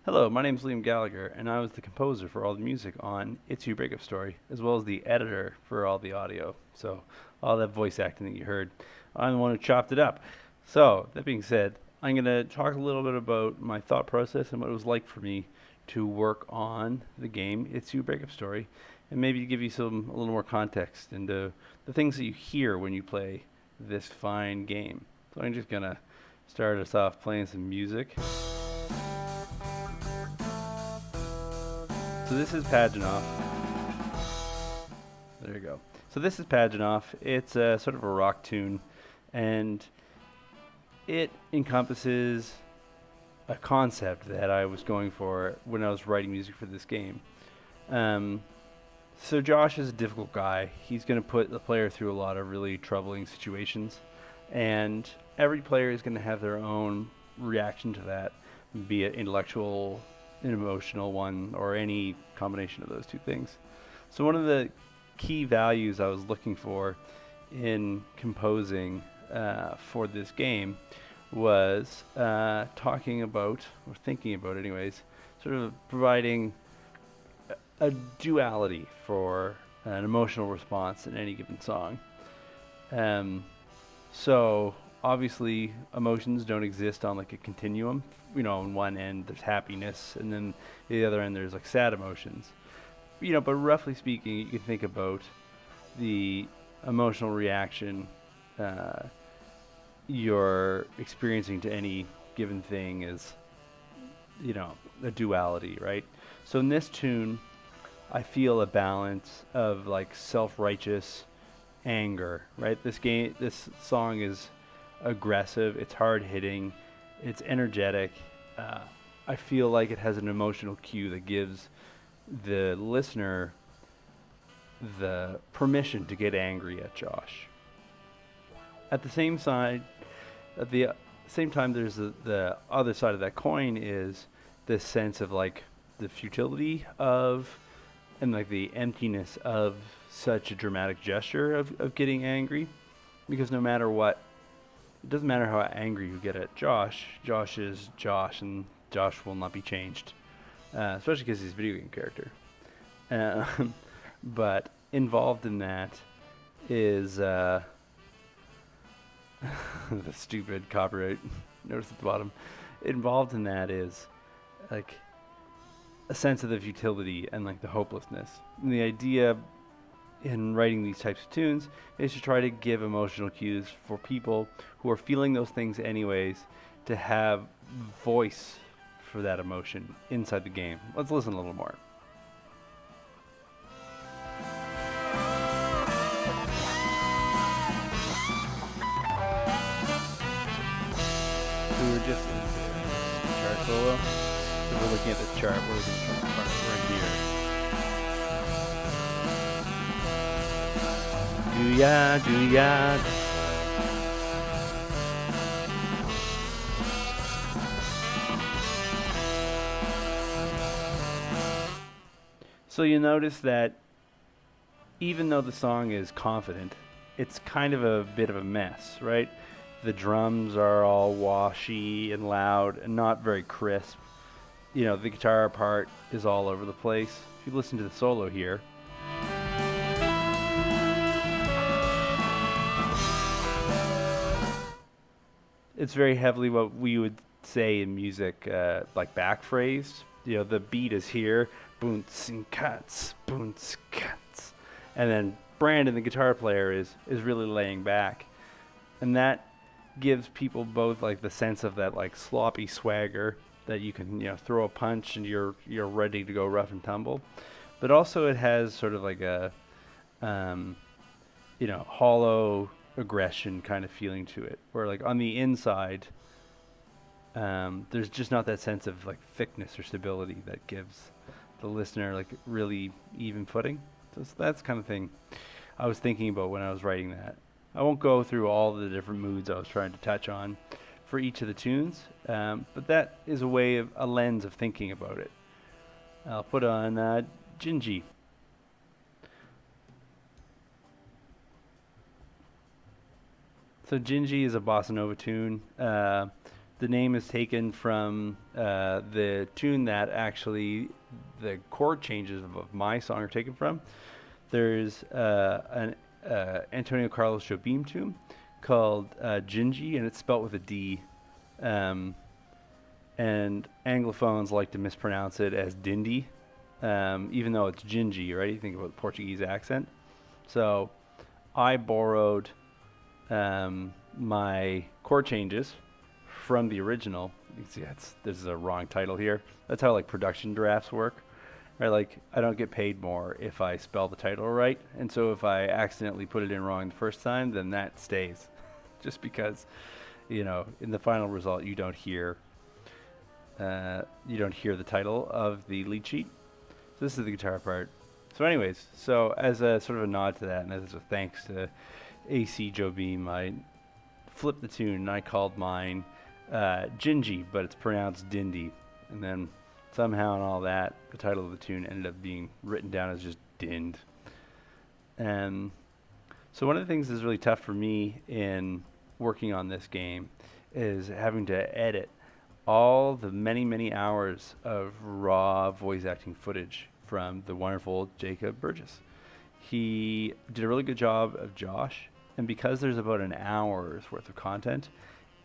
Hello, my name is Liam Gallagher, and I was the composer for all the music on It's You Breakup Story, as well as the editor for all the audio. So, all that voice acting that you heard, I'm the one who chopped it up. So, that being said, I'm going to talk a little bit about my thought process and what it was like for me to work on the game It's You Breakup Story, and maybe give you a little more context into the things that you hear when you play this fine game. So, I'm just going to start us off playing some music. So this is Paganoff. There you go. So this is Paganoff. It's a sort of a rock tune, and it encompasses a concept that I was going for when I was writing music for this game. So Josh is a difficult guy. He's going to put the player through a lot of really troubling situations, and every player is going to have their own reaction to that, be it intellectual, an emotional one, or any combination of those two things. So one of the key values I was looking for in composing for this game was talking about, or thinking about anyways, sort of providing a duality for an emotional response in any given song. So obviously emotions don't exist on like a continuum. On one end there's happiness, and then the other end there's like sad emotions. But roughly speaking, you can think about the emotional reaction you're experiencing to any given thing as, a duality, right? So in this tune, I feel a balance of like self-righteous anger, right? This song is aggressive, it's hard-hitting, it's energetic. I feel like it has an emotional cue that gives the listener the permission to get angry at Josh. At the same side, at the same time, there's the other side of that coin is this sense of like the futility of and like the emptiness of such a dramatic gesture of getting angry, because no matter what, it doesn't matter how angry you get at Josh. Josh is Josh, and Josh will not be changed, especially because he's a video game character. But involved in that is the stupid copyright notice at the bottom. Involved in that is like a sense of the futility and like the hopelessness. And the idea in writing these types of tunes is to try to give emotional cues for people who are feeling those things anyways, to have voice for that emotion inside the game. Let's listen a little more. We were just in the chart solo. So we're looking at the chart. We're looking at the part right here. Do ya? So you notice that even though the song is confident, it's kind of a bit of a mess, right? The drums are all washy and loud and not very crisp. The guitar part is all over the place. If you listen to the solo here, it's very heavily what we would say in music, like back phrased. The beat is here, boons and cuts, and then Brandon, the guitar player, is really laying back, and that gives people both like the sense of that like sloppy swagger that you can throw a punch and you're ready to go rough and tumble, but also it has sort of like a hollow aggression kind of feeling to it, where like on the inside there's just not that sense of like thickness or stability that gives the listener like really even footing. So that's kind of thing I was thinking about when I was writing that. I won't go through all the different moods I was trying to touch on for each of the tunes, but that is a lens of thinking about it. I'll put on Gingy. So Gingy is a bossa nova tune. The name is taken from the tune that actually the chord changes of my song are taken from. There's an Antonio Carlos Jobim tune called Gingy, and it's spelt with a D. Um, and Anglophones like to mispronounce it as Dindy, even though it's Gingy, right? You think about the Portuguese accent. So I borrowed my chord changes from the original. You can see this is a wrong title here. That's how like production drafts work, right? Like I don't get paid more if I spell the title right, and so if I accidentally put it in wrong the first time, then that stays, just because, in the final result you don't hear the title of the lead sheet. So this is the guitar part. So anyways, so as a sort of a nod to that, and as a thanks to AC Joe Beam, I flipped the tune and I called mine Gingy, but it's pronounced Dindy. And then somehow in all that, the title of the tune ended up being written down as just Dind. And so one of the things that's really tough for me in working on this game is having to edit all the many, many hours of raw voice acting footage from the wonderful Jacob Burgess. He did a really good job of Josh, and because there's about an hour's worth of content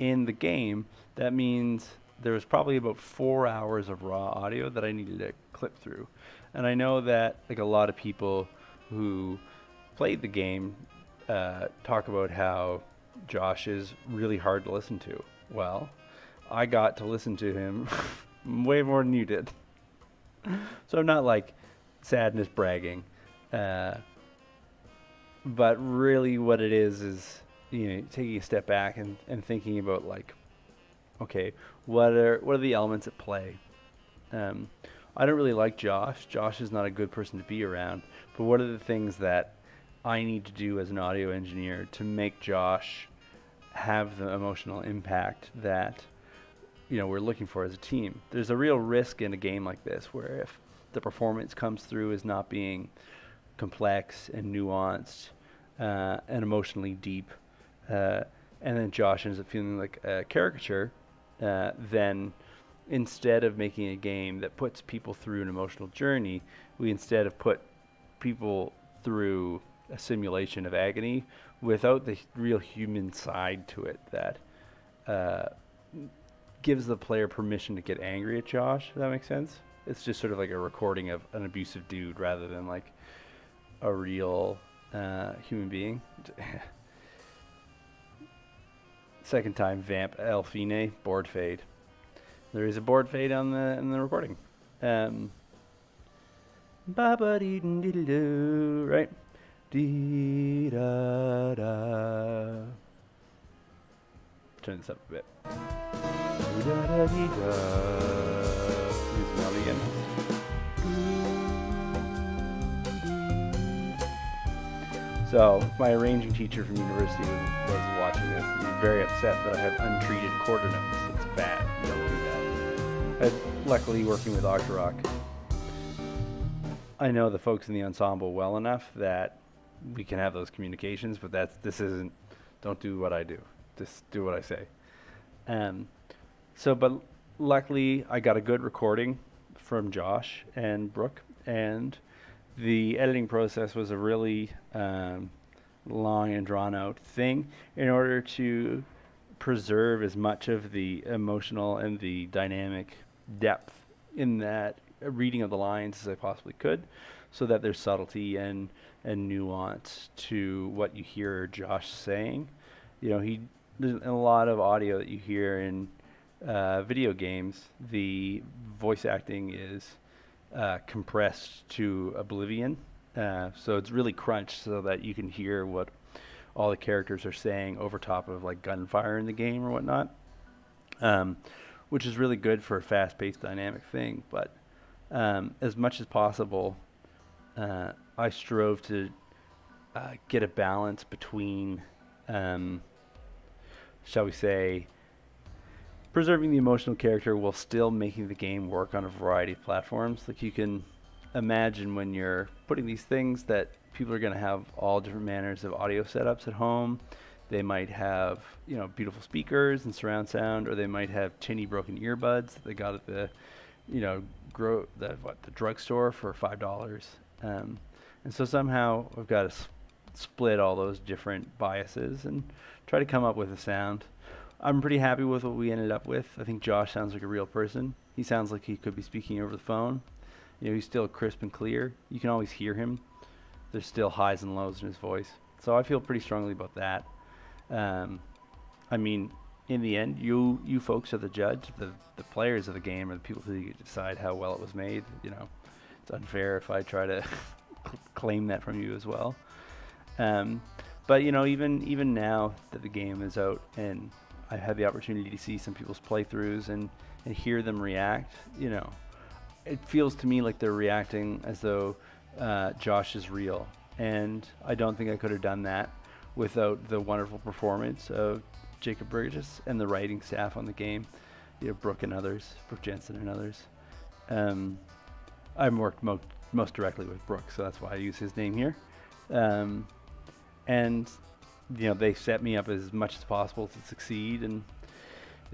in the game, that means there was probably about 4 hours of raw audio that I needed to clip through. And I know that like a lot of people who played the game talk about how Josh is really hard to listen to. Well, I got to listen to him way more than you did. So I'm not like sadness bragging. But really what it is taking a step back and thinking about like, okay, what are the elements at play? I don't really like Josh. Josh is not a good person to be around. But what are the things that I need to do as an audio engineer to make Josh have the emotional impact that we're looking for as a team? There's a real risk in a game like this where if the performance comes through as not being complex and nuanced and emotionally deep, and then Josh ends up feeling like a caricature, then instead of making a game that puts people through an emotional journey, we instead have put people through a simulation of agony without the real human side to it that gives the player permission to get angry at Josh. Does that make sense? It's just sort of like a recording of an abusive dude rather than like a real human being. Second time, Vamp Elfine, board fade. There is a board fade in the recording. Ba-ba-dee-dee-dee-doo, right? Dee-da-da. Turn this up a bit. Dee-da-da-dee-da. Use the melody again. So, my arranging teacher from university was watching this. He's very upset that I have untreated quarter notes. It's bad. You don't do that. Luckily, working with Octorock, I know the folks in the ensemble well enough that we can have those communications, but don't do what I do. Just do what I say. But luckily, I got a good recording from Josh and Brooke, and the editing process was a really long and drawn out thing in order to preserve as much of the emotional and the dynamic depth in that reading of the lines as I possibly could, so that there's subtlety and nuance to what you hear Josh saying. There's a lot of audio that you hear in video games. The voice acting is compressed to oblivion, so it's really crunched so that you can hear what all the characters are saying over top of like gunfire in the game or whatnot, which is really good for a fast-paced dynamic thing. But as much as possible, I strove to get a balance between, shall we say, preserving the emotional character while still making the game work on a variety of platforms. Like, you can imagine when you're putting these things that people are going to have all different manners of audio setups at home. They might have, beautiful speakers and surround sound, or they might have tinny broken earbuds that they got at the, the drugstore for $5. Um, and so somehow I've got to split all those different biases and try to come up with a sound. I'm pretty happy with what we ended up with. I think Josh sounds like a real person. He sounds like he could be speaking over the phone. He's still crisp and clear. You can always hear him. There's still highs and lows in his voice. So I feel pretty strongly about that. I mean, in the end, you folks are the judge. The players of the game are the people who decide how well it was made. It's unfair if I try to claim that from you as well. But even now that the game is out and I had the opportunity to see some people's playthroughs and hear them react, it feels to me like they're reacting as though Josh is real. And I don't think I could have done that without the wonderful performance of Jacob Burgess and the writing staff on the game, Brooke Jensen and others. I've worked most directly with Brooke, so that's why I use his name here. And they set me up as much as possible to succeed, and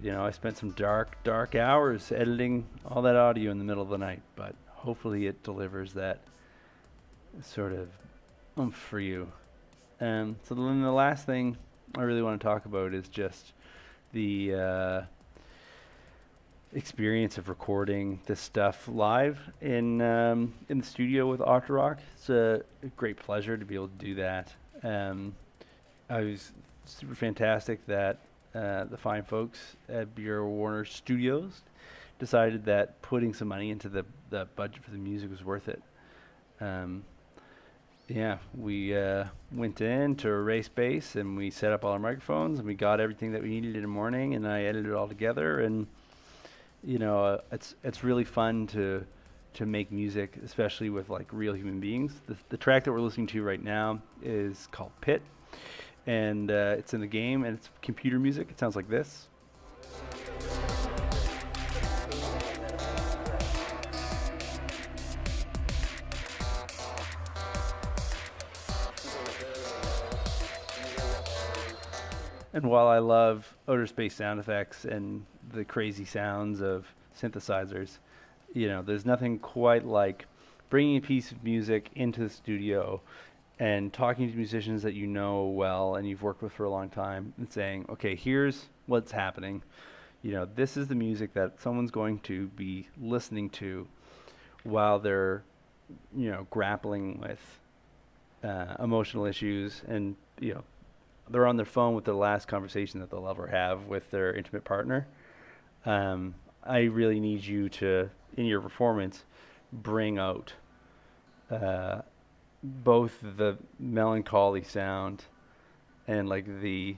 I spent some dark hours editing all that audio in the middle of the night, but hopefully it delivers that sort of oomph for you. So then the last thing I really want to talk about is just the experience of recording this stuff live in the studio with Octorock. It's a great pleasure to be able to do that. I was super fantastic that the fine folks at Bureau Warner Studios decided that putting some money into the budget for the music was worth it. We went into Array Space and we set up all our microphones and we got everything that we needed in the morning, and I edited it all together. And it's really fun to make music, especially with like real human beings. The track that we're listening to right now is called Pit, and it's in the game, and it's computer music. It sounds like this. And while I love outer space sound effects and the crazy sounds of synthesizers, there's nothing quite like bringing a piece of music into the studio and talking to musicians that you know well and you've worked with for a long time and saying, okay, here's what's happening. This is the music that someone's going to be listening to while they're, grappling with emotional issues, and, they're on their phone with the last conversation that they'll ever have with their intimate partner. I really need you to, in your performance, bring out both the melancholy sound and like the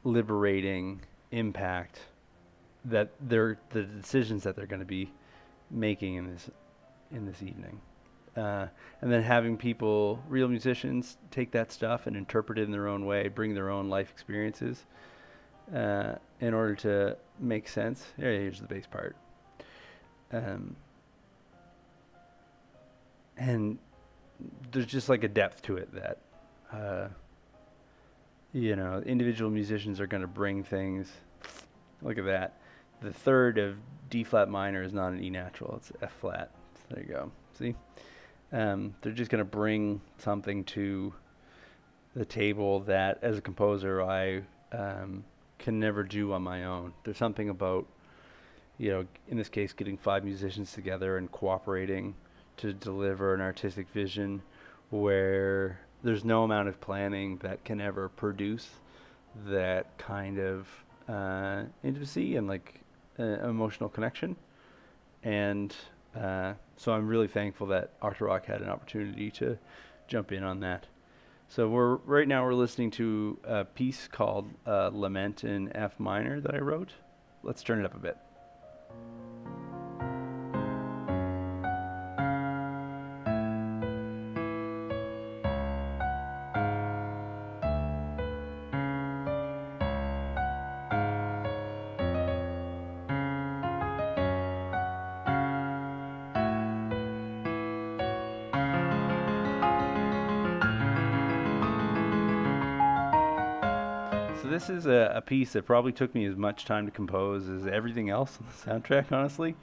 liberating impact that the decisions that they're going to be making in this evening. And then having people, real musicians, take that stuff and interpret it in their own way, bring their own life experiences in order to make sense. Here's the bass part. And there's just like a depth to it that, individual musicians are going to bring things. Look at that. The third of D flat minor is not an E natural, it's F flat. So there you go. See? They're just going to bring something to the table that, as a composer, I can never do on my own. There's something about, in this case, getting 5 musicians together and cooperating to deliver an artistic vision where there's no amount of planning that can ever produce that kind of intimacy and like emotional connection. And so I'm really thankful that Octorock had an opportunity to jump in on that. So right now we're listening to a piece called Lament in F minor that I wrote. Let's turn it up a bit. this is a piece that probably took me as much time to compose as everything else on the soundtrack, honestly.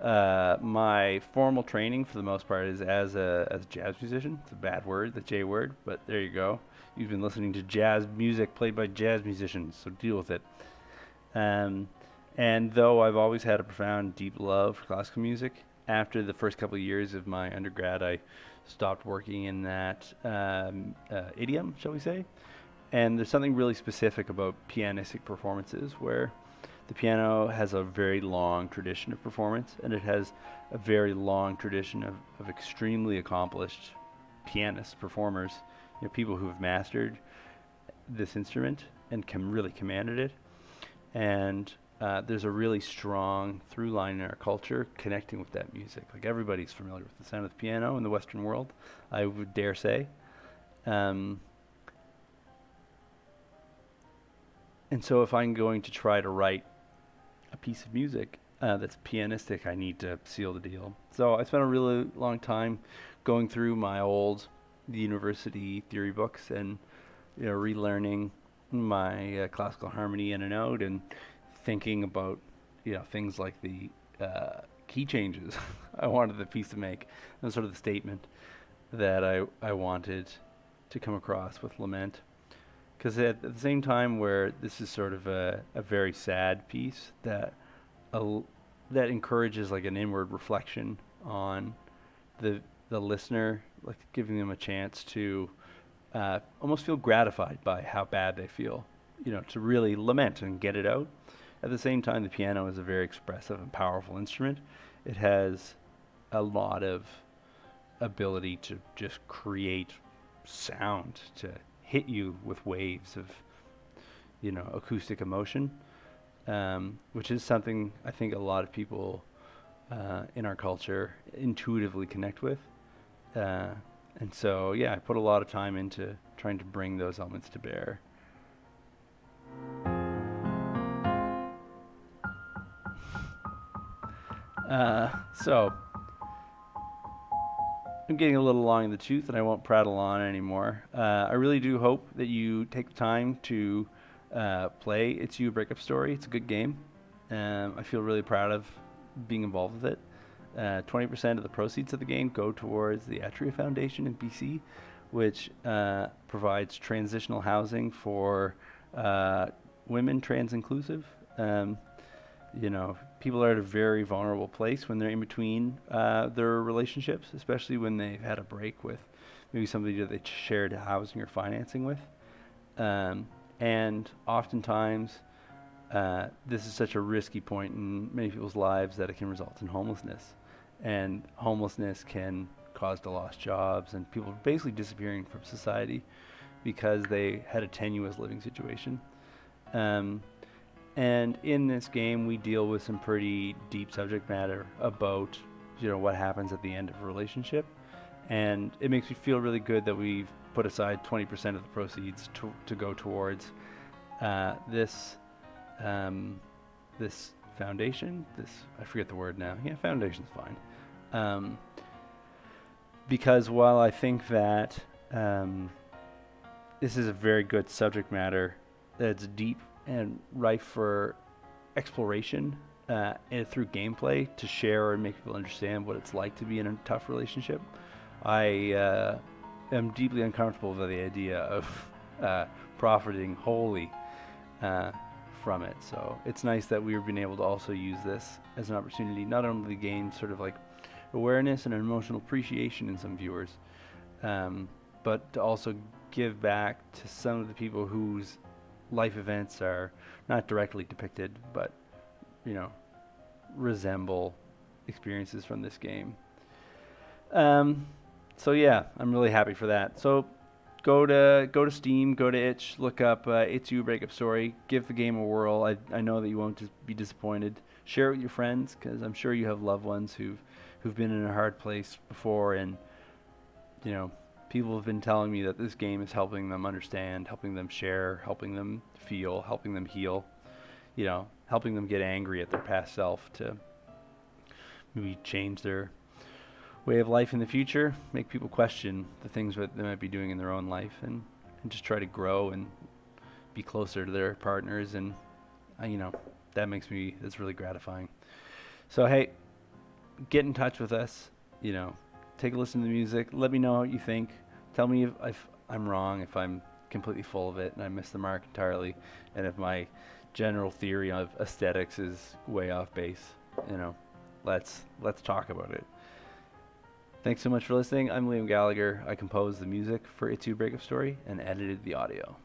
My formal training, for the most part, is as a jazz musician. It's a bad word, the J word, but there you go. You've been listening to jazz music played by jazz musicians, so deal with it. Um, and though I've always had a profound, deep love for classical music, after the first couple of years of my undergrad, I stopped working in that idiom, shall we say. And there's something really specific about pianistic performances where the piano has a very long tradition of performance, and it has a very long tradition of extremely accomplished pianists, performers, people who have mastered this instrument and can really commanded it. And there's a really strong through line in our culture connecting with that music. Like everybody's familiar with the sound of the piano in the Western world, I would dare say. Um, and so if I'm going to try to write a piece of music that's pianistic, I need to seal the deal. So I spent a really long time going through my old university theory books and relearning my classical harmony in a note and thinking about things like the key changes I wanted the piece to make, and sort of the statement that I wanted to come across with Lament. Because at the same time where this is sort of a very sad piece that encourages like an inward reflection on the listener, like giving them a chance to almost feel gratified by how bad they feel, to really lament and get it out. At the same time, the piano is a very expressive and powerful instrument. It has a lot of ability to just create sound, to hit you with waves of, acoustic emotion, which is something I think a lot of people in our culture intuitively connect with. And so, yeah, I put a lot of time into trying to bring those elements to bear. So, I'm getting a little long in the tooth and I won't prattle on anymore. I really do hope that you take the time to play It's You, Breakup Story. It's a good game. I feel really proud of being involved with it. 20% of the proceeds of the game go towards the Atria Foundation in BC, which provides transitional housing for women, trans inclusive. People are at a very vulnerable place when they're in between their relationships, especially when they've had a break with maybe somebody that they shared housing or financing with. And oftentimes, this is such a risky point in many people's lives that it can result in homelessness. And homelessness can cause to lost jobs and people basically disappearing from society because they had a tenuous living situation. And in this game, we deal with some pretty deep subject matter about, what happens at the end of a relationship. And it makes me feel really good that we've put aside 20% of the proceeds to go towards this foundation. I forget the word now. Yeah, foundation's fine. Because while I think that this is a very good subject matter that's deep and rife for exploration and through gameplay to share and make people understand what it's like to be in a tough relationship, I am deeply uncomfortable with the idea of profiting wholly from it. So it's nice that we've been able to also use this as an opportunity not only to gain sort of like awareness and an emotional appreciation in some viewers, but to also give back to some of the people whose life events are not directly depicted, but resemble experiences from this game. So yeah, I'm really happy for that. So go to Steam, go to Itch, look up It's You, Breakup Story, give the game a whirl. I know that you won't be disappointed. Share it with your friends, because I'm sure you have loved ones who've been in a hard place before, and people have been telling me that this game is helping them understand, helping them share, helping them feel, helping them heal, helping them get angry at their past self to maybe change their way of life in the future, make people question the things that they might be doing in their own life, and just try to grow and be closer to their partners, and you know, that's really gratifying. So hey, get in touch with us. You know, take a listen to the music. Let me know what you think. Tell me if I'm wrong, if I'm completely full of it and I missed the mark entirely, and if my general theory of aesthetics is way off base. You know, let's talk about it. Thanks so much for listening. I'm Liam Gallagher. I composed the music for It's You Breakup Story and edited the audio.